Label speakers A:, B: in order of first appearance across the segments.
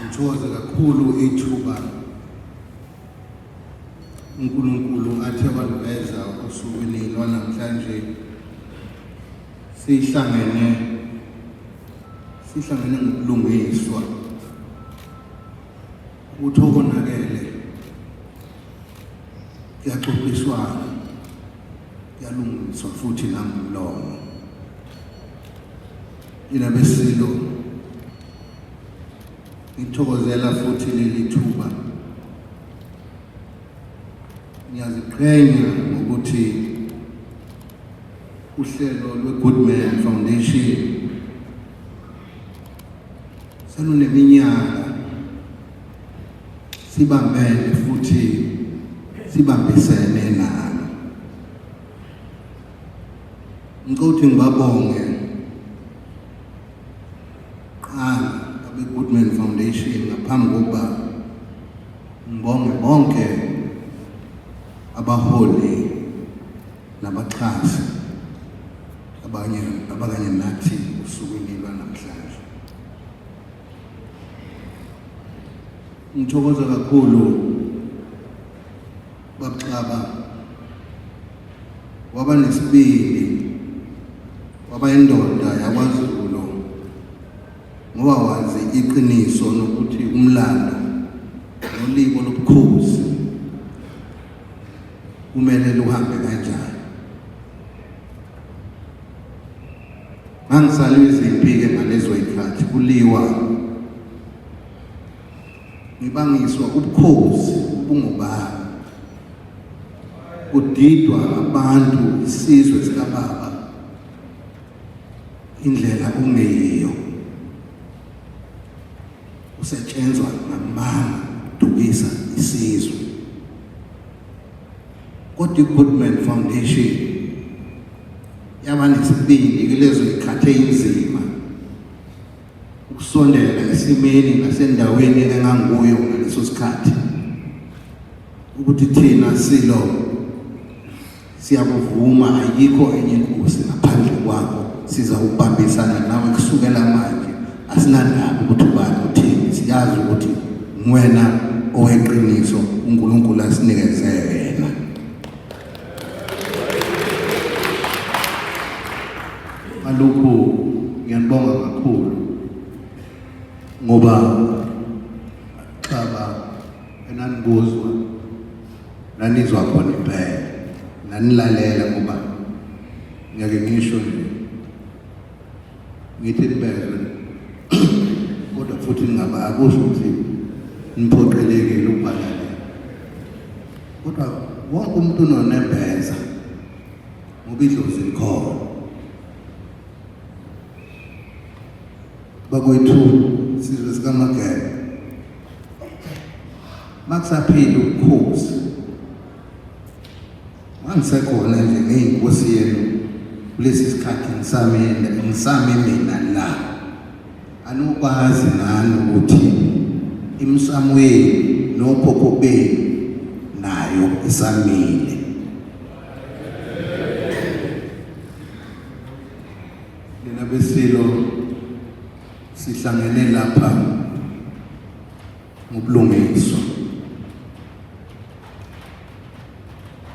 A: Ngithokoza kakhulu ithuba uNkulunkulu athe waliveza usukwini lwanamhlanje sihlangene ngokulungiswa ukuthi okonakele kuyaxoxiswana kuyalungiswa futhi nangomlomo inabesilo ngithokozela futhi leli thuba ngiyaziqhenya ukuthi uhlelo lwe-Goodman Foundation seluneminyaka sibambene futhi sibambisene nalo. Ngicela ngibabonge qala abe-Goodman Foundation ngaphambi kokuba ngibonge bonke abaholi nabaxhasi abanye nathi usukwini lwanamhlanje. Ngithokoza kakhulu babxaba waba nesibindi waba indoda yakwaZulu ngoba wazi iqiniso nokuthi umlando nolimo lobukhosi kumele luhambe kanjani. Mangisalwe izimpi-ke ngalezo yikhathi kuliwa ngibangiswa ubukhosi ubungobani kudidwa abantu isizwe sikababa indlela kungeyiyo kusetshenzwa ngamanga ukudukisa isizwe. Kodwa i-Goodman Foundation yaba nesibindi kulezo yikhathi eyinzima ukusondela esimeni nasendaweni enganguyo ngaleso sikhathi ukuthi thina silo siyakuvuma ayikho enye inkosi ngaphandle kwakho sizawubambisana nawe kusukela manje asinandaba ukuthi ubani uthini siyazi ukuthi ngwena oweqiniso uNkulunkulu asinikeze yena. Alokhu ngiyabonga kakhulu ngoba xaba enanibuzwa nanizwa khona impela nanilalela ngoba ngiyake ngisho nje ngithi impela kodwa futhi ngaba akusho ukuthi niphoqelekile ukubalalela kodwa wonke umuntu unonembeza ngoba idlozi likhona. Bakwethu sizwe sikaMageba makusaphila ubukhosi mangisekhona nje ngeyinkosi yenu kulesi sikhathi ngisame mina la anokwazi nani ukuthi imsamo yenu nokhokho benu nayo isamile. Lena besilo sihlangene lapha ngobulungiswa.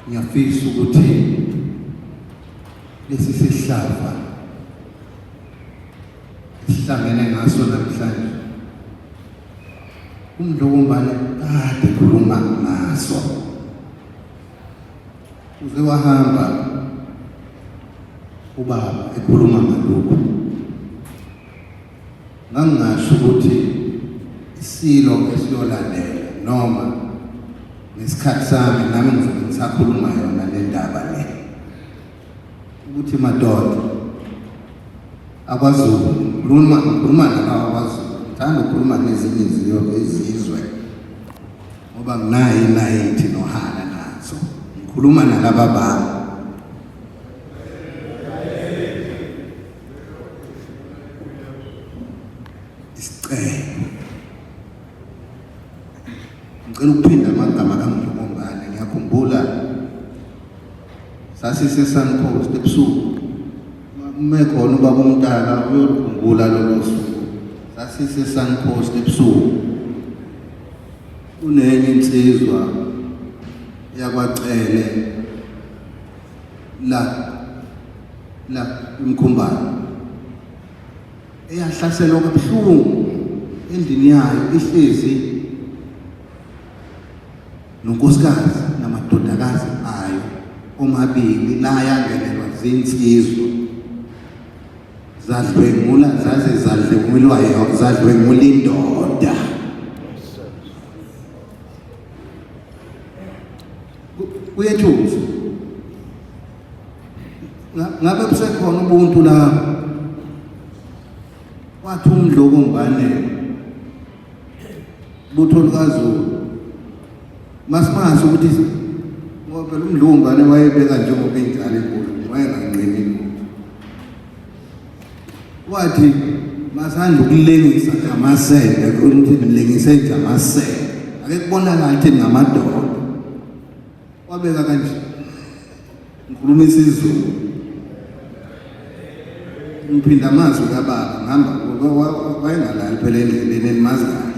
A: Ngiyafisa ukuthi lesi sihlava sihlangene ngaso namhlanje umdlokombane kade khuluma ngaso uze wahamba ubaba ekhuluma ngalokho ngangasho ukuthi isilo esiyolandela noma nesikhathi sami nami ngizobe ngisakhuluma yona le ndaba le ukuthi madoda akwaZulu khuluma nalawa akwaZulu ngithanda ukukhuluma nezinye izizwe ngoba nginayo inayithi nohala nazo ngikhuluma nalaba bami ngicela ukuphinda amagama kaMdlokombane. Ngiyakhumbula sasise-Suncoast ebusuku ume khona ubaba uMtaka uyokhumbula lolo suku sasiseSuncoast ebusuku kunenye insizwa yakwaCele la Mkhumbane eyahlaselwa kabuhlungu endlini yayo ihlezi nonkosikazi namadodakazi ayo omabili la yangenelwa zinsizwa zadlwengula zaze zadlwengulwa zadlwengula indoda kuyethusa ngabe kusekhona ubuntu la wathi uMdlokombane butho lukaZulu masimazi ukuthi ngoba phela uMdlokombane wayebeka njengoba ingane enkulu wayenganqini wathi masanda ukulengisa ngamasende ukuthi nilengise nje amasende ake kubonakala ukuthi ngamadoda wabeka kanje ngikhuluma isiZulu ngiphinda amazwi kababa ngihamba wayengalali phela endleleni enimazi kahle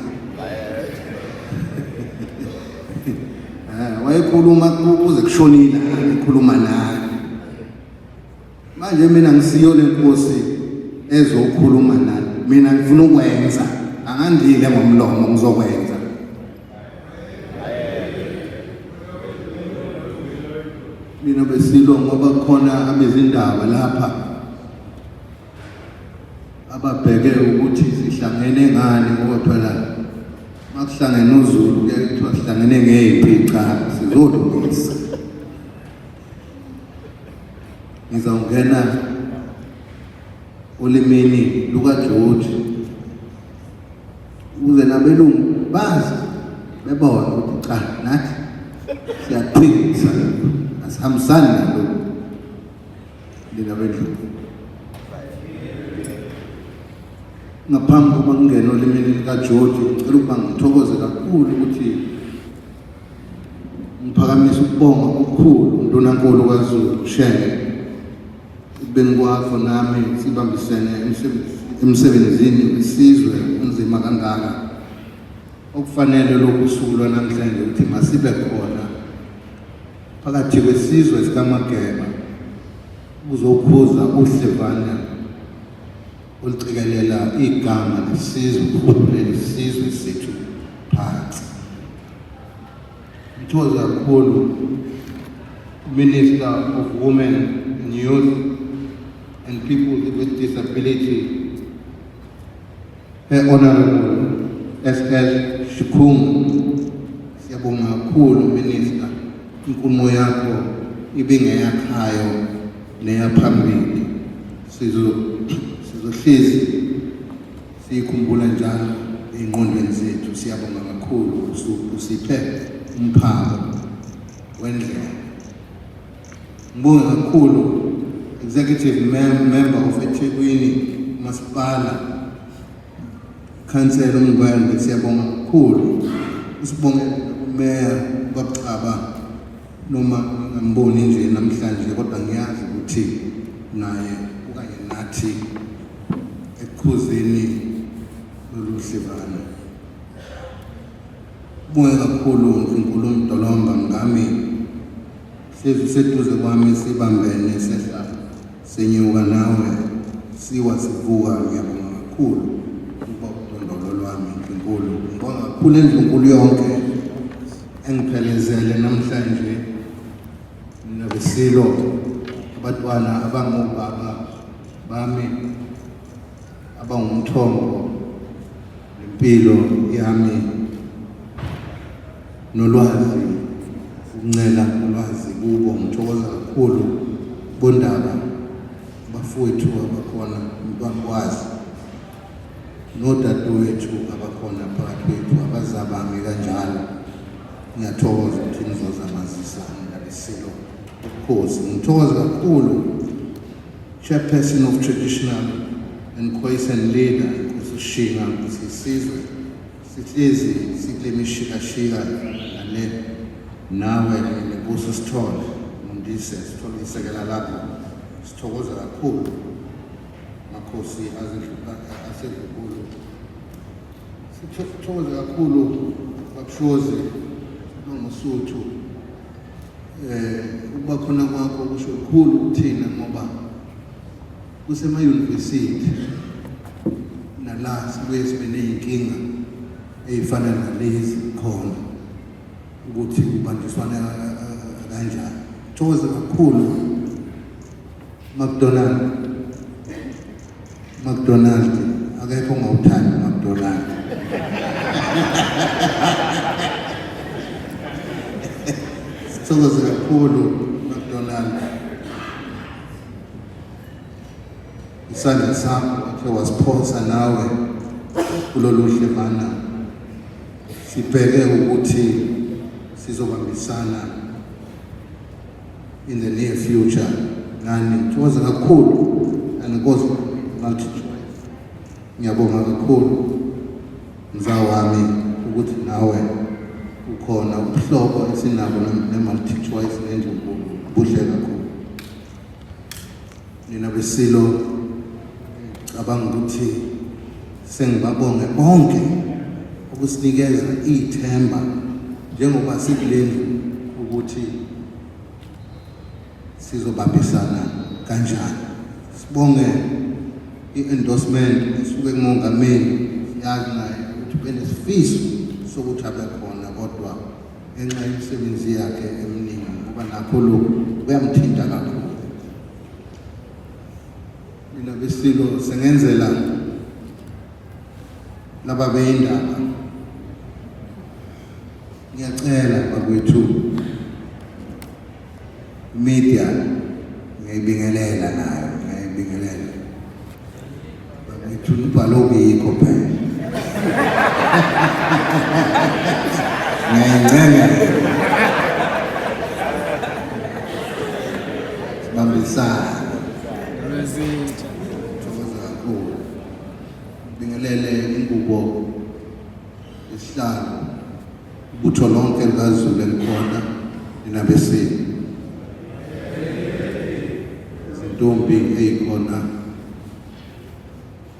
A: wayekhuluma kuze kushonile ekhuluma naye manje mina ngisiyo lenkosi ezokhuluma nani mina ngifuna ukwenza angandile ngomlomo ngizokwenza mina besilo ngoba khona abezindaba lapha ababheke ukuthi sihlangene ngani ngoba phela makuhlangene uZulu kuthiwa sihlangene ngeziphi cha sizolungisa ngizawungena olimini lukaGeorge uze nabelungu bazi bebona ukuthi cha nathi siyaphikisa asihambisani nalo lina bedlu ngaphambi kokuba ngingena olimini likaGeorge ngicela ukuba ngithokoze kakhulu ukuthi ngiphakamise ukubonga okukhulu uNdunankulu kwaZulu Shenge bengikwakho nami sibambisene emsebenzini isizwe unzima kangaka okufanele lokusuku lwanamhlanje ukuthi masibe khona phakathi kwesizwe sikaMageba uzokhuza uhlevana ulicikelela igama lesizwe lesizwe sethu phansi ngithokoza kakhulu Minister of Women and Youth and People with Disability, Her Honorable S.L. Shukung. Siyabonga kakhulu Minister, inkulumo yakho ibingeyakhayo neyaphambili. Sizohlezi sikhumbula njalo engqondweni zethu. Siyabonga kakhulu usiphe umphako wendlela. Ngibonga kakhulu Executive Member of eThekwini Masipala Council uMgwengwe siyabonga kakhulu usibonge uMeya kwaXaba noma ngamboni nje namhlanje kodwa ngiyazi ukuthi naye okanye nathi ekukhuzeni loluhlevana ubonge kakhulu uNkulunkulu uMdolomba ngami seduze kwami sibambene sehla senyuka nawe siwa sivuka ngiyabonga kakhulu ukuba udondolo lwami uNkulunkulu ngibonga kakhulu uNkulunkulu yonke engiphelezele namhlanje nabesilo abatwana abangobaba bami abangumthombo lempilo yami nolwazi ukuncela ulwazi kubo ngithokoza kakhulu bondaba abafowethu abakhona bakwazi nodadewethu abakhona phakathi kwethu abazabami kanjalo ngiyathokoza ukuthi nizozamazisa nabesilo ukhozi ngithokoza kakhulu Chairperson of Traditional and Khoisan Leader uSishinga sisizwe sihlezi sikule mishikashika nale nawe nebuso sithole undise sithole isekela lapho sithokoza kakhulu makhosi asedlule Thokoza kakhulu bakushozi nongusuthu ukuba khona kwakho kusho kukhulu kuthina ngoba kusema-university nala sibuye sibe ney'nkinga ey'fana nalezi khona ukuthi kubanjiswana kanjani. Thokoza kakhulu McDonald akekho ongawuthandi McDonald. Sithokoze kakhulu McDonald, isandla sakho wakhe wasiphosa nawe kulolu hlevana. Sibheke ukuthi sizobambisana in the near future nani. Thokoza kakhulu anikoze multi-choice. Ngiyabonga kakhulu mzawo wami ukuthi nawe ukhona ubuhlobo esinabo ne-multi-choice nje buhle kakhulu. Nina besilo cabanga ukuthi sengibabonge bonke ukusinikeza ithemba njengoba sikulendlu ukuthi sizobambisana kanjani. Sibonge i-endorsement esuke kumongameli, siyazi naye ukuthi benesifiso sokuthi abe khona kodwa ngenxa yemisebenzi yakhe eminingi ngoba nakho lokhu kuyamthinta kakhulu. Mina besilo sengenzela laba beyindaba, ngiyacela bakwethu media ngiyayibingelela nayo, ngiyayibingelela bakwethu ubhalo kuyikho phela. Ngiyayincenga sibambisane. Thokoza kakhulu bingelele ingubo isihlalo ibutho lonke likaZulu elikhona linabesini, izintombi eyikhona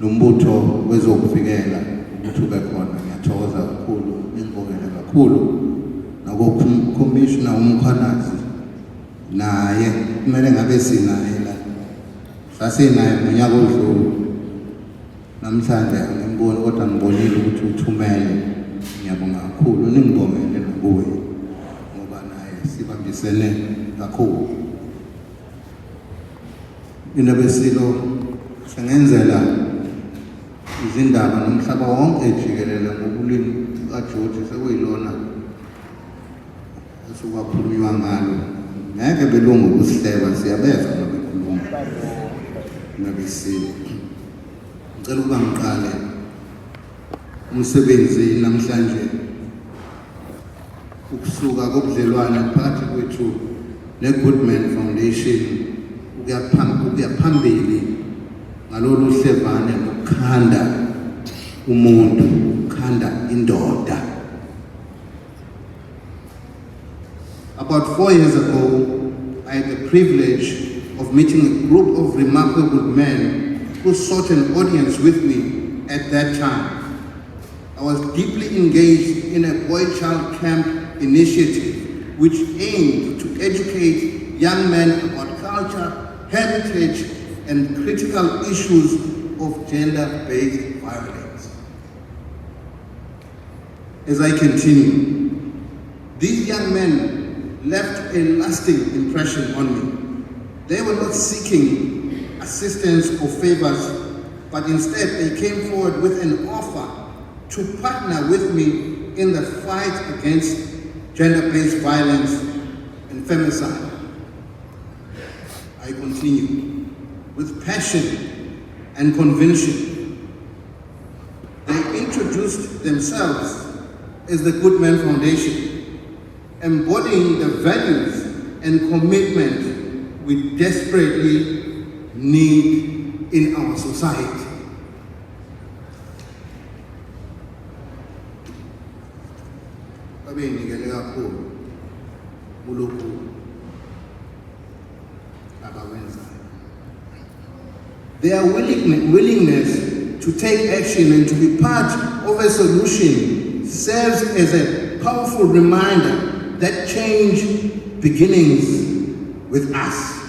A: nombutho wezokuvikela ukuthi ube khona. Ngiyathokoza kakhulu, ngibongele kakhulu nako-Commissioner uMkhwanazi, naye kumele ngabe sinaye la, sasinaye ngonyaka odlule. Namhlanje angimboni kodwa ngibonile ukuthi uthumele. Ngiyabonga kakhulu, ningibongele nokuye ngoba naye sibambisene kakhulu. Mina besilo sengenzela izindaba nomhlaba wonke jikelele ngobulili bukaJoji sekuyilona esukwakhulunywa ngalo. Ngeke belungu ukusihleba, siyabezwa nabekhuluma nabesilo. Ngicela ukuba ngiqale umsebenzi namhlanje ukusuka kobudlelwane phakathi kwethu ne-Goodman Foundation ukuya phambili ngalolu hlevane lokukhanda umuntu, ukukhanda indoda. About 4 years ago, I had the privilege of meeting a group of remarkable men who sought an audience with me at that time. I was deeply engaged in a boy-child camp initiative which aimed to educate young men about culture, heritage, and critical issues of gender-based violence. As I continue, these young men left a lasting impression on me. They were not seeking assistance or favors, but instead they came forward with an offer to partner with me in the fight against gender-based violence and femicide. I continue with passion and conviction. They introduced themselves as the Goodman Foundation, embodying the values and commitment we desperately need in our society. Their willingness to to take action and to be part of a solution serves as a powerful reminder that change begins with us.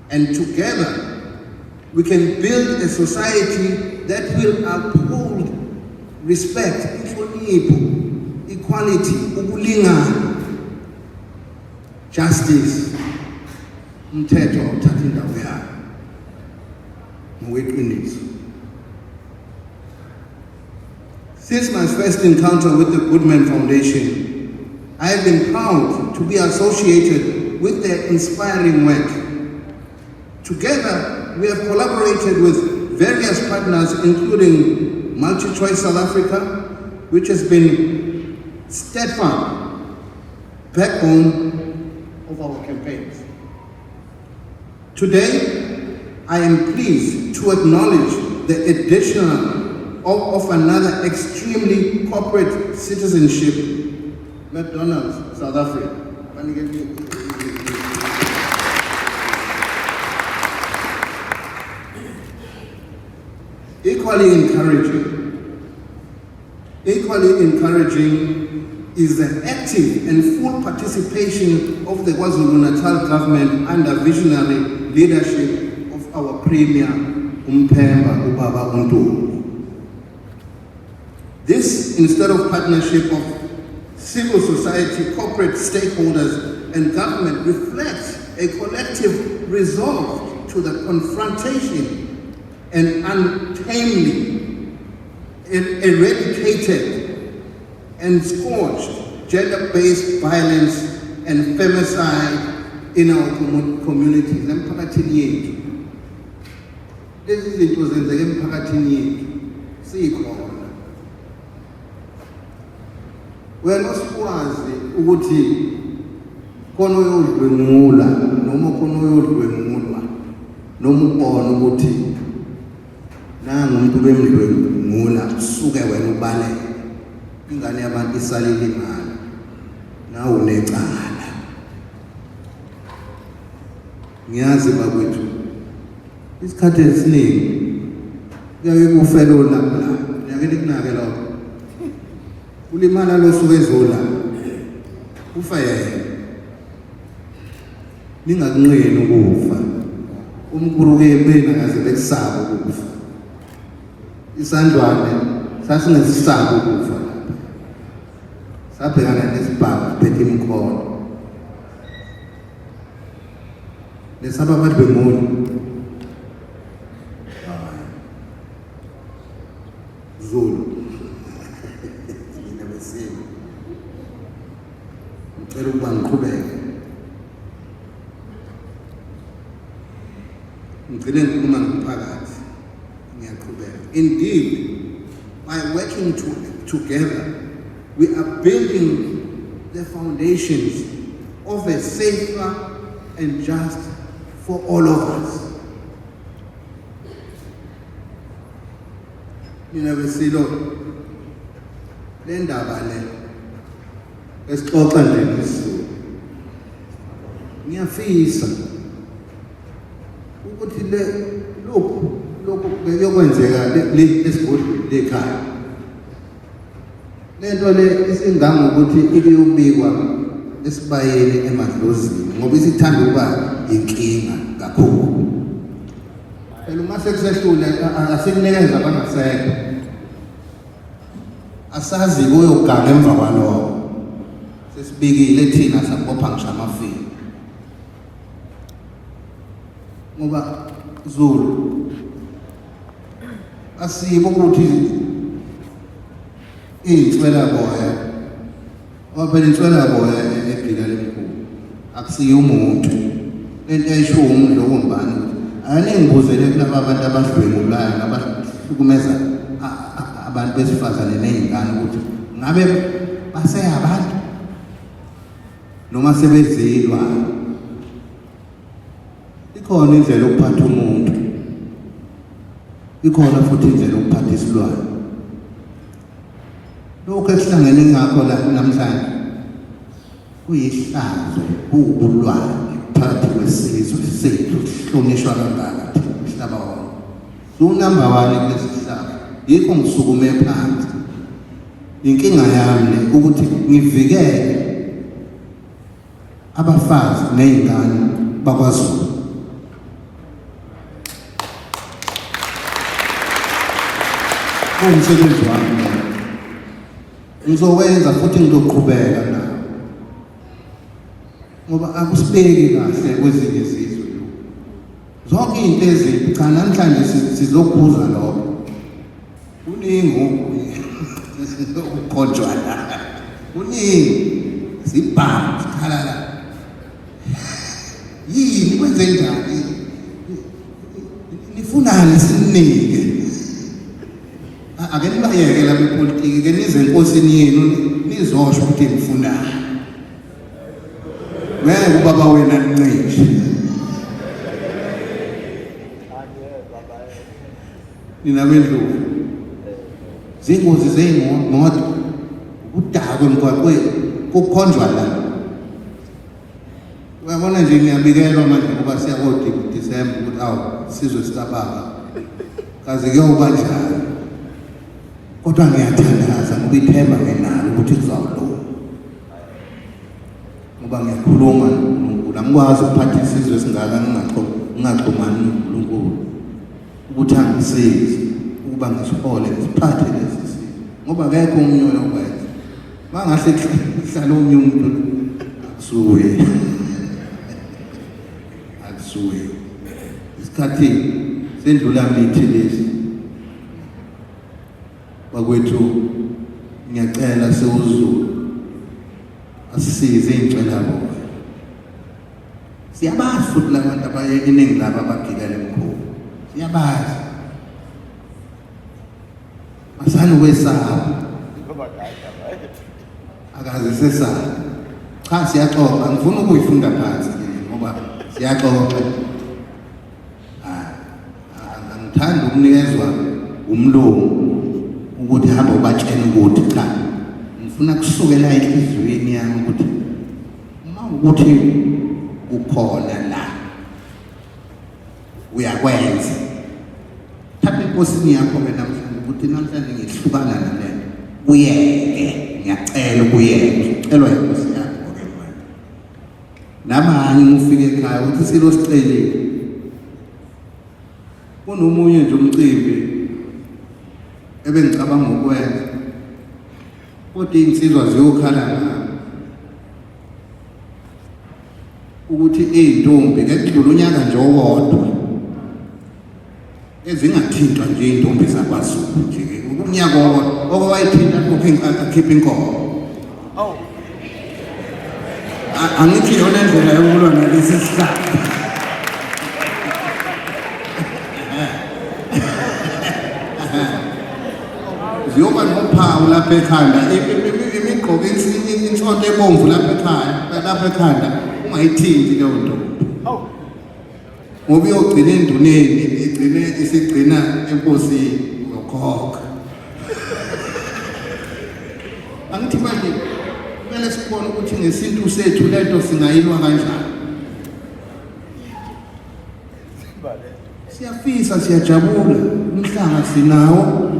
A: And together, we can build a society that will uphold respect, equality, ukulingana, justice, umthetho awuthatha indawo yayo ngoweqiniso. Since my first encounter with the Goodman Foundation, I have been proud to be associated with their inspiring work. Together, we have collaborated with various partners, including MultiChoice South Africa, which has been steadfast backbone of our campaigns. Today, I am pleased to acknowledge the addition of another extremely corporate citizenship, McDonald's South Africa. Equally encouraging is the active and full participation of the KwaZulu-Natal government under visionary leadership of our Premier, Umpemba Ubaba Untu. This, instead of partnership of civil society, corporate stakeholders, and government, reflects a collective resolve to the confrontation and untamely eradicated and scourged gender-based violence and femicide in our communities. Emphakathini yethu, lezi zinto zenzeka emphakathini yethu sikhona. Wena usikwazi ukuthi khona uyodlwengula noma khona uyodlwengulwa noma ubone ukuthi nanga umuntu bemdlwengula usuke wena ubaleke ingane yabantu isalile ingane nawe unecala. Ngiyazi bakwethu isikhathi esiningi kuyaye kufele olapha ngiyake nikunake lokho ulimala losuke ezola ufa yena ningakunqeni ukufa umkhulu kebena kaze bekusaba ukufa isandlwane sasingesisaba ukufa sabhekana nesibhamu phethe imkhono lesaba abantu bengoni Zulu Indeed, by working together, we are building the foundations of a safer and just for all of us. Ninabesilo le ndaba le esixoxa nje ngesizulu ngiyafisa ukuthi lokhu beyokwenzeka esigodlweni lekhaya lento le isingangokuthi ikuyobikwa esibayeni emadlozini ngoba isithanda ukuba inkinga kakhulu. Phela uma sekusehlule asikunikeza abangasekho asazi koyoganga emva kwalokho sesibikile thina sabopha ngisho amafini ngoba Zulu asibo ukuthi inswela boya ngoba phela inswela boya ebhila lemkhulu akusiyo umuntu lento ayisho umdlo wombani anengibuzele kulaba abantu abadlwengulayo abahlukumeza abantu besifazane nezingane ukuthi ngabe baseyabantu noma sebezilwa. Ikhona indlela yokuphatha umuntu, ikhona futhi indlela yokuphatha isilwane. Lokho esihlangene ngakho la namhlanje kuyihlazo ubulwane phakathi kwesizwe sethu sihlonishwa kangaka umhlaba wonke. So number 1 kulesi sihlaba yikho ngisukume phansi. Inkinga yami ukuthi ngivikele abafazi nezingane bakwaZulu. Umsebenzi wami ngizowenza futhi ngizoqhubeka nawo, ngoba akusibeki kahle kwezinye izizwe. Zonke izinto ezimbi cha namhlanje sizokhuza lokho. Kuningi ukukhonjwa la, kuningi sibhamu sikhalala. Yini kwenze njani? Nifunani sinike? Ake nibayeke la bepolitiki ke nize enkosini yenu nizosho ukuthi nifunani. Ngeke ubaba wena nincishe. Ninabendlovu. Zingozi zeyimoto, ukudakwa emgwaqweni, kukhonjwa la. Uyabona nje ngiyabikelwa manje ngoba siyakodi December ukuthi awu sizwe sikababa. Kaze kuyoba njalo. Kodwa ngiyathandaza ngoba ithemba ngenalo ukuthi kuzawulunga. Ngoba ngiyakhuluma noNkulunkulu, angikwazi ukuphatha isizwe singaka ngingaxhumani noNkulunkulu ukuthi angisize ukuba ngisihole ngisiphathe lesi sizwe, ngoba akekho omunye oyokwenza. Mangahle kuhlala omunye umuntu akusuye isikhathi sendlula mithi lesi bakwethu. Ngiyacela sewuZulu asisize ingcela bona. Siyabazi futhi labantu abayeningi laba abagibela emkhulu, siyabazi. Masani wesaba akaze sesaba. Cha siyaxoxa, ngifuna ukuyifunda phansi ngoba siyaxoxa. Angithandi ukunikezwa umlomo ukuthi hamba ubatshela ukuthi cha, ngifuna kusukela enhliziyweni yami ukuthi uma ukuthi ukhona la uyakwenza. Thatha inkosini yakho ke namhlanje ukuthi namhlanje ngihlukana nalento, uyeke. Ngiyacela ukuyeke, ucelwa inkosi yakho ke manje. Namanye ufike ekhaya uthi silo sicelile. Kunomunye nje umcimbi ebengicabanga ukwenza, kodwa insizwa ziyokhala ngami ukuthi izintombi ekudlula unyaka nje owodwa ezingathintwa nje izintombi zakwaZulu nje unyaka owodwa okwayithinta akhipha inkomo. Angithi yona indlela yokulwa nalesi sihlalo. Ziyoba nophawu lapha ekhanda, imigqoko insonto ebomvu lapha ekhanda ungayithinti leyo nto. Ngoba iyogcina enduneni, isigcina enkosini uyokhokha. Angithi manje kumele sibone ukuthi ngesintu sethu lento singayilwa kanjani. Siyafisa, siyajabula, umhlanga sinawo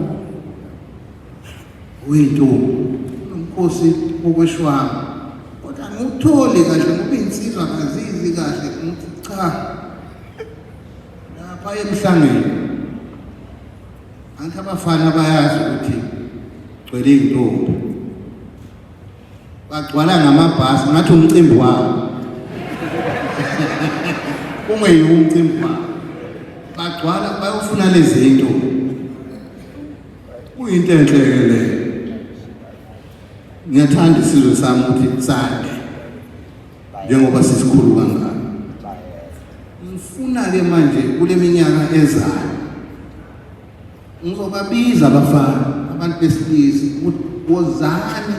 A: wethu nomkhosi wokweshwama, kodwa ngiwuthole kahle ngoba insizwa akazizi kahle ukuthi cha lapha emhlangeni. Angithi abafana bayazi ukuthi gcwele izintombi, bagcwala ngamabhasi ngathi umcimbi wabo. Kungeyiwo umcimbi wabo, bagcwala bayofuna lezi zinto. Kuyinto enhle leyo. Ngiyathanda isizwe sami ukuthi sande njengoba sisikhulu kangaka. Ngifuna ke manje kule minyaka ezayo ngizobabiza abafana, abantu besilisa ukuthi wozani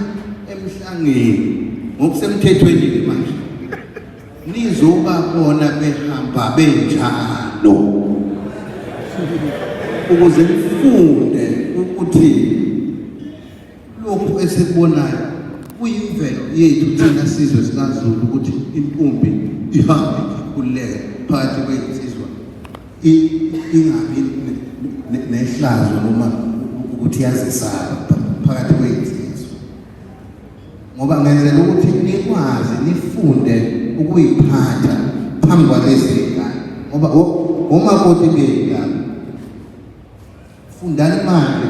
A: emhlangeni ngokusemthethweni ke manje nizobabona behamba benjalo ukuze nifunde ukuthi lokhu esikubonayo kuyimvelo yethu thina sizwe sikaZulu ukuthi intombi ihambe ikhululeke phakathi kwensizwa ingabi nehlazo noma ukuthi yazisaba phakathi kwey'nsizwa, ngoba ngenzela ukuthi nikwazi nifunde ukuyiphatha phambi kwalezi y'ngane, ngoba omakoti bethu labo fundani manje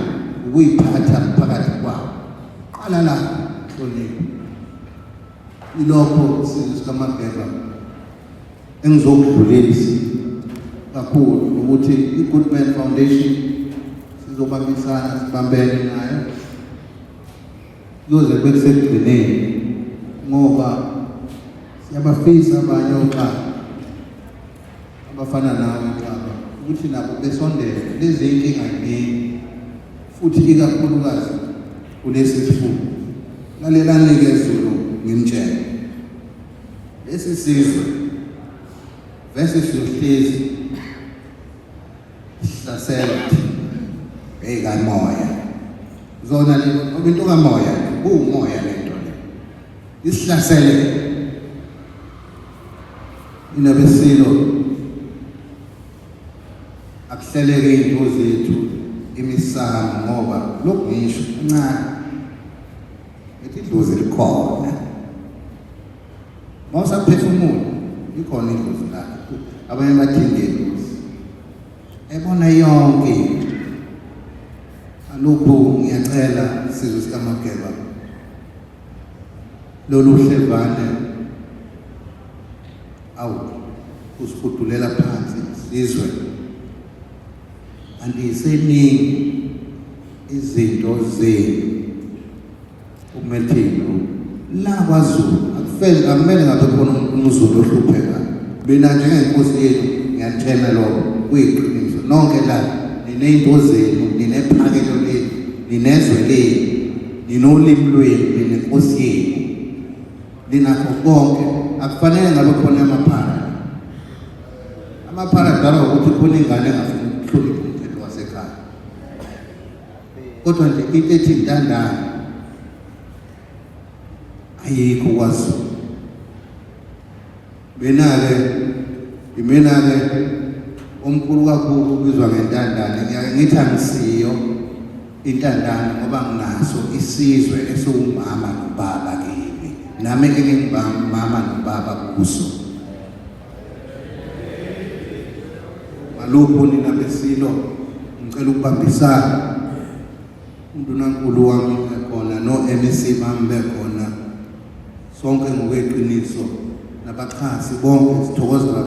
A: ukuyiphatha phakathi kwabo. Qala la hlonipha. Ilokho isizwe sikaMageba engizokudlulisa kakhulu ukuthi i-Goodman Foundation sizobambisana sibambene nayo kuze bekusekugcineni, ngoba siyabafisa abanye oqala abafana nawe baba ukuthi nabo besondele lezi inkinga yini, futhi ikakhulukazi kulesi sifundo lalelani kezulu ngimtshela lesi sizwe bese siyohlezi sihlasela kamoya zona le ngoba into kamoya kuwumoya lento le isihlasele inabesilo akuhleleke into zethu imisamo, ngoba lokhu ngisho kancane ethi idlozi likhona mawusaphefumula likhona idlozi lakho. Abanye badinga idlozi ebona yonke. Alokhu ngiyacela isizwe sikaMageba lolu hlevane usihudulela phansi sizwe, andiseningi izinto zenu ukumethilo la kwaZulu akumele ngabe khona umZulu ohlupheka. Mina njengenkosi yethu ngiyathemba lokho kuyiqiniso. Nonke la niney'nto zenu, ninephakelo lenu, ninezwe lenu, ninolimi lwenu, ninenkosi yenu, ninakho konke. Akufanele ngabe khona amaphara adala ukuthi khona ingane engafuni ukuhlonipha umthetho wasekhaya, kodwa nje into ethi intandane ayikho kwaZulu. Mina-ke omkhulu kakhulu ubizwa ngentandane. Ngiyake ngithi angisiyo intandane ngoba nginaso isizwe esiwumama nobaba kimi, nami engingumama nobaba kuso. Ngalokho nina besilo ngicela ukubambisana, uNdunankulu wami bekhona, no-MEC bami bekhona, sonke ngokweqiniso nabaxhasi bonke sithokozela